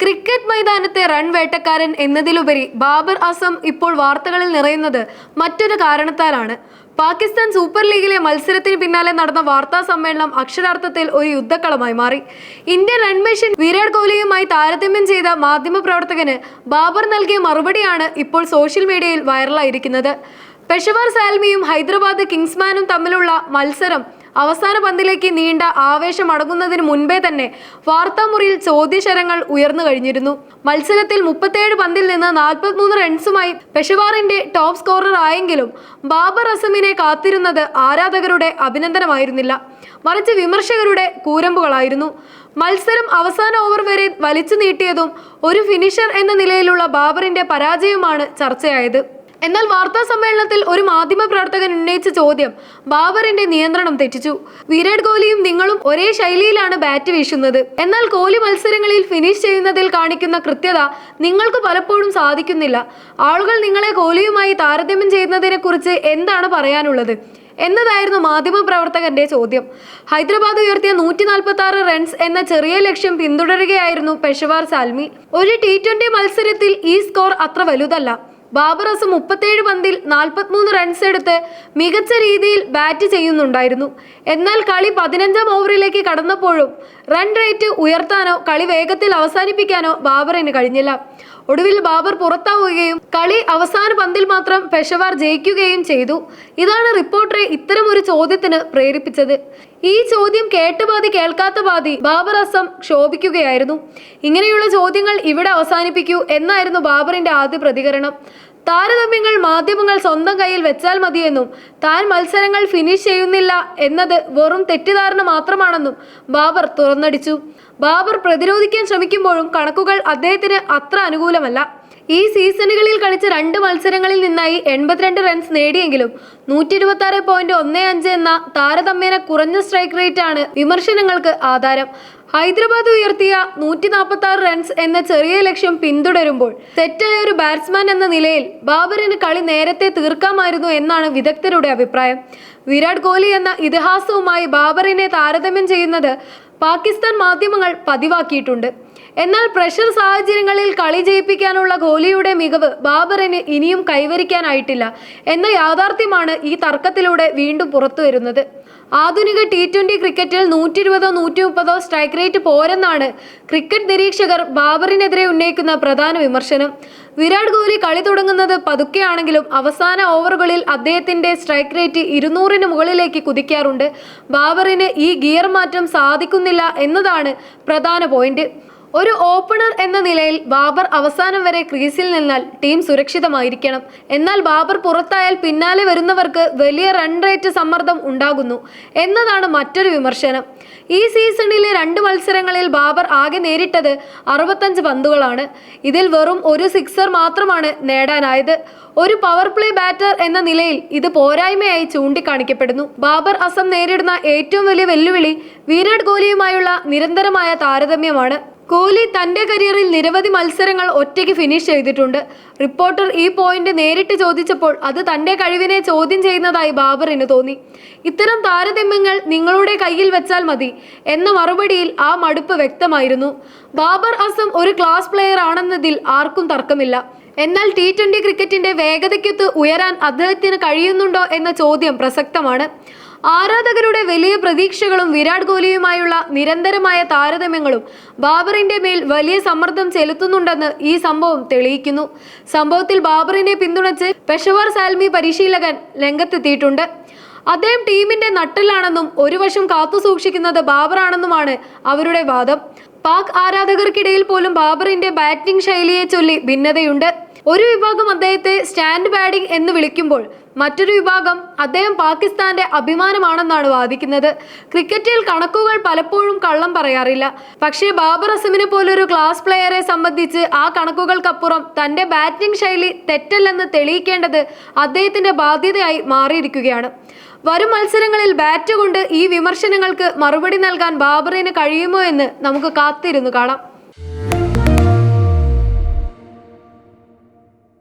Cricket മൈതാനത്തെ run വേട്ടക്കാരൻ എന്നതിലുപരി ബാബർ അസം ഇപ്പോൾ വാർത്തകളിൽ നിറയുന്നത് മറ്റൊരു കാരണത്താലാണ്. പാകിസ്ഥാൻ സൂപ്പർ ലീഗിലെ മത്സരത്തിന് പിന്നാലെ നടന്ന വാർത്താ സമ്മേളനം അക്ഷരാർത്ഥത്തിൽ ഒരു യുദ്ധക്കളമായി മാറി. ഇന്ത്യൻ റൺ മെഷീൻ വിരാട് കോഹ്ലിയുമായി താരതമ്യം ചെയ്ത മാധ്യമപ്രവർത്തകന് ബാബർ നൽകിയ മറുപടിയാണ് ഇപ്പോൾ സോഷ്യൽ മീഡിയയിൽ വൈറലായിരിക്കുന്നത്. പെഷവാർ സാൽമിയും ഹൈദരാബാദ് കിങ്സ്മാനും തമ്മിലുള്ള മത്സരം അവസാന പന്തിലേക്ക് നീണ്ട ആവേശം അടങ്ങുന്നതിന് മുൻപേ തന്നെ വാർത്താമുറിയിൽ ചോദ്യശരങ്ങൾ ഉയർന്നു കഴിഞ്ഞിരുന്നു. മത്സരത്തിൽ 37 പന്തിൽ നിന്ന് 43 റൺസുമായി പെഷവാറിന്റെ ടോപ്പ് സ്കോറർ ആയെങ്കിലും ബാബർ അസമിനെ കാത്തിരുന്നത് ആരാധകരുടെ അഭിനന്ദനമായിരുന്നില്ല, മറിച്ച് വിമർശകരുടെ കൂരമ്പുകളായിരുന്നു. മത്സരം അവസാന ഓവർ വരെ വലിച്ചു നീട്ടിയതും ഒരു ഫിനിഷർ എന്ന നിലയിലുള്ള ബാബറിന്റെ പരാജയവുമാണ് ചർച്ചയായത്. എന്നാൽ വാർത്താ സമ്മേളനത്തിൽ ഒരു മാധ്യമ പ്രവർത്തകൻ ഉന്നയിച്ച ചോദ്യം ബാബറിന്റെ നിയന്ത്രണം തെറ്റിച്ചു. വിരാട് കോഹ്ലിയും നിങ്ങളും ഒരേ ശൈലിയിലാണ് ബാറ്റ് വീശുന്നത്, എന്നാൽ കോഹ്ലി മത്സരങ്ങളിൽ ഫിനിഷ് ചെയ്യുന്നതിൽ കാണിക്കുന്ന കൃത്യത നിങ്ങൾക്ക് പലപ്പോഴും സാധിക്കുന്നില്ല. ആളുകൾ നിങ്ങളെ കോഹ്ലിയുമായി താരതമ്യം ചെയ്യുന്നതിനെ കുറിച്ച് എന്താണ് പറയാനുള്ളത് എന്നതായിരുന്നു മാധ്യമപ്രവർത്തകന്റെ ചോദ്യം. ഹൈദരാബാദ് ഉയർത്തിയ 146 റൺസ് എന്ന ചെറിയ ലക്ഷ്യം പിന്തുടരുകയായിരുന്നു പെഷവാർ സാൽമി. ഒരു T20 മത്സരത്തിൽ ഈ സ്കോർ അത്ര വലുതല്ല. ബാബർ അസം 37 പന്തിൽ 43 റൺസ് എടുത്ത് മികച്ച രീതിയിൽ ബാറ്റ് ചെയ്യുന്നുണ്ടായിരുന്നു. എന്നാൽ കളി 15ാം ഓവറിലേക്ക് കടന്നപ്പോഴും റൺ റേറ്റ് ഉയർത്താനോ കളി വേഗത്തിൽ അവസാനിപ്പിക്കാനോ ബാബറിന് കഴിഞ്ഞില്ല. ഒടുവിൽ ബാബർ പുറത്താവുകയും കളി അവസാന പന്തിൽ മാത്രം പെഷവാർ ജയിക്കുകയും ചെയ്തു. ഇതാണ് റിപ്പോർട്ടറെ ഇത്തരമൊരു ചോദ്യത്തിന് പ്രേരിപ്പിച്ചത്. ഈ ചോദ്യം കേട്ട പാതി കേൾക്കാത്ത പാതി ബാബർ അസം ക്ഷോഭിക്കുകയായിരുന്നു. ഇങ്ങനെയുള്ള ചോദ്യങ്ങൾ ഇവിടെ അവസാനിപ്പിക്കൂ എന്നായിരുന്നു ബാബറിന്റെ ആദ്യ പ്രതികരണം. താരതമ്യങ്ങൾ മാധ്യമങ്ങൾ സ്വന്തം കയ്യിൽ വെച്ചാൽ മതിയെന്നും താൻ മത്സരങ്ങൾ ഫിനിഷ് ചെയ്യുന്നില്ല എന്നത് വെറും തെറ്റിദ്ധാരണ മാത്രമാണെന്നും ബാബർ തുറന്നടിച്ചു. ബാബർ പ്രതിരോധിക്കാൻ ശ്രമിക്കുമ്പോഴും കണക്കുകൾ അദ്ദേഹത്തിന് അത്ര അനുകൂലമല്ല. ഈ സീസണുകളിൽ കളിച്ച 2 മത്സരങ്ങളിൽ നിന്നായി 82 റൺസ് നേടിയെങ്കിലും 126.15 എന്ന താരതമ്യേന കുറഞ്ഞ സ്ട്രൈക്ക് റേറ്റ് ആണ് വിമർശനങ്ങൾക്ക് ആധാരം. ഹൈദരാബാദ് ഉയർത്തിയ 146 റൺസ് എന്ന ചെറിയ ലക്ഷ്യം പിന്തുടരുമ്പോൾ തെറ്റായ ഒരു ബാറ്റ്സ്മാൻ എന്ന നിലയിൽ ബാബറിന് കളി നേരത്തെ തീർക്കാമായിരുന്നു എന്നാണ് വിദഗ്ധരുടെ അഭിപ്രായം. വിരാട് കോഹ്ലി എന്ന ഇതിഹാസവുമായി ബാബറിനെ താരതമ്യം ചെയ്യുന്നത് പാകിസ്ഥാൻ മാധ്യമങ്ങൾ പതിവാക്കിയിട്ടുണ്ട്. എന്നാൽ പ്രഷർ സാഹചര്യങ്ങളിൽ കളി ജയിപ്പിക്കാനുള്ള കോഹ്ലിയുടെ മികവ് ബാബറിന് ഇനിയും കൈവരിക്കാനായിട്ടില്ല എന്ന യാഥാർത്ഥ്യമാണ് ഈ തർക്കത്തിലൂടെ വീണ്ടും പുറത്തു വരുന്നത്. ആധുനിക T20 ക്രിക്കറ്റിൽ 120 130 സ്ട്രൈക്ക് റേറ്റ് പോരെന്നാണ് ക്രിക്കറ്റ് നിരീക്ഷകർ ബാബറിനെതിരെ ഉന്നയിക്കുന്ന പ്രധാന വിമർശനം. വിരാട് കോഹ്ലി കളി തുടങ്ങുന്നത് പതുക്കെയാണെങ്കിലും അവസാന ഓവറുകളിൽ അദ്ദേഹത്തിന്റെ സ്ട്രൈക്ക് റേറ്റ് 200-ന് മുകളിലേക്ക് കുതിക്കാറുണ്ട്. ബാബറിന് ഈ ഗിയർ മാറ്റം സാധിക്കുന്നില്ല എന്നതാണ് പ്രധാന പോയിന്റ്. ഒരു ഓപ്പണർ എന്ന നിലയിൽ ബാബർ അവസാനം വരെ ക്രീസിൽ നിന്നാൽ ടീം സുരക്ഷിതമായിരിക്കണം. എന്നാൽ ബാബർ പുറത്തായാൽ പിന്നാലെ വരുന്നവർക്ക് വലിയ റൺ റേറ്റ് സമ്മർദ്ദം ഉണ്ടാകുന്നു എന്നതാണ് മറ്റൊരു വിമർശനം. ഈ സീസണിലെ 2 മത്സരങ്ങളിൽ ബാബർ ആകെ നേരിട്ടത് 65 പന്തുകളാണ്. ഇതിൽ വെറും ഒരു സിക്സർ മാത്രമാണ് നേടാനായത്. ഒരു പവർ പ്ലേ ബാറ്റർ എന്ന നിലയിൽ ഇത് പോരായ്മയായി ചൂണ്ടിക്കാണിക്കപ്പെടുന്നു. ബാബർ അസം നേരിടുന്ന ഏറ്റവും വലിയ വെല്ലുവിളി വിരാട് കോഹ്ലിയുമായുള്ള നിരന്തരമായ താരതമ്യമാണ്. കോഹ്ലി തന്റെ കരിയറിൽ നിരവധി മത്സരങ്ങൾ ഒറ്റയ്ക്ക് ഫിനിഷ് ചെയ്തിട്ടുണ്ട്. റിപ്പോർട്ടർ ഈ പോയിന്റ് നേരിട്ട് ചോദിച്ചപ്പോൾ അത് തന്റെ കഴിവിനെ ചോദ്യം ചെയ്യുന്നതായി ബാബറിന് തോന്നി. ഇത്തരം താരതമ്യങ്ങൾ നിങ്ങളുടെ കയ്യിൽ വെച്ചാൽ മതി എന്ന മറുപടിയിൽ ആ മടുപ്പ് വ്യക്തമായിരുന്നു. ബാബർ അസം ഒരു ക്ലാസ് പ്ലെയർ ആണെന്നതിൽ ആർക്കും തർക്കമില്ല. എന്നാൽ T20 ക്രിക്കറ്റിന്റെ വേഗതയ്ക്കൊത്ത് ഉയരാൻ അദ്ദേഹത്തിന് കഴിയുന്നുണ്ടോ എന്ന ചോദ്യം പ്രസക്തമാണ്. ആരാധകരുടെ വലിയ പ്രതീക്ഷകളും വിരാട് കോഹ്ലിയുമായുള്ള നിരന്തരമായ താരതമ്യങ്ങളും ബാബറിന്റെ മേൽ വലിയ സമ്മർദ്ദം ചെലുത്തുന്നുണ്ടെന്ന് ഈ സംഭവം തെളിയിക്കുന്നു. സംഭവത്തിൽ ബാബറിനെ പിന്തുണച്ച് പെഷവാർ സാൽമി പരിശീലകൻ രംഗത്തെത്തിയിട്ടുണ്ട്. അദ്ദേഹം ടീമിന്റെ നട്ടെല്ലാണെന്നും ഒരു വശം കാത്തു സൂക്ഷിക്കുന്നത് ബാബറാണെന്നുമാണ് അവരുടെ വാദം. പാക് ആരാധകർക്കിടയിൽ പോലും ബാബറിന്റെ ബാറ്റിംഗ് ശൈലിയെ ചൊല്ലി ഭിന്നതയുണ്ട്. ഒരു വിഭാഗം അദ്ദേഹത്തെ സ്റ്റാൻഡ് ബാറ്റിംഗ് എന്ന് വിളിക്കുമ്പോൾ മറ്റൊരു വിഭാഗം അദ്ദേഹം പാകിസ്ഥാന്റെ അഭിമാനമാണെന്നാണ് വാദിക്കുന്നത്. ക്രിക്കറ്റിൽ കണക്കുകൾ പലപ്പോഴും കള്ളം പറയാറില്ല. പക്ഷേ ബാബർ അസമിനെ പോലൊരു ക്ലാസ് പ്ലെയറെ സംബന്ധിച്ച് ആ കണക്കുകൾക്കപ്പുറം തന്റെ ബാറ്റിംഗ് ശൈലി തെറ്റല്ലെന്ന് തെളിയിക്കേണ്ടത് അദ്ദേഹത്തിന്റെ ബാധ്യതയായി മാറിയിരിക്കുകയാണ്. വരും മത്സരങ്ങളിൽ ബാറ്റ് കൊണ്ട് ഈ വിമർശനങ്ങൾക്ക് മറുപടി നൽകാൻ ബാബറിന് കഴിയുമോ എന്ന് നമുക്ക് കാത്തിരുന്നു കാണാം.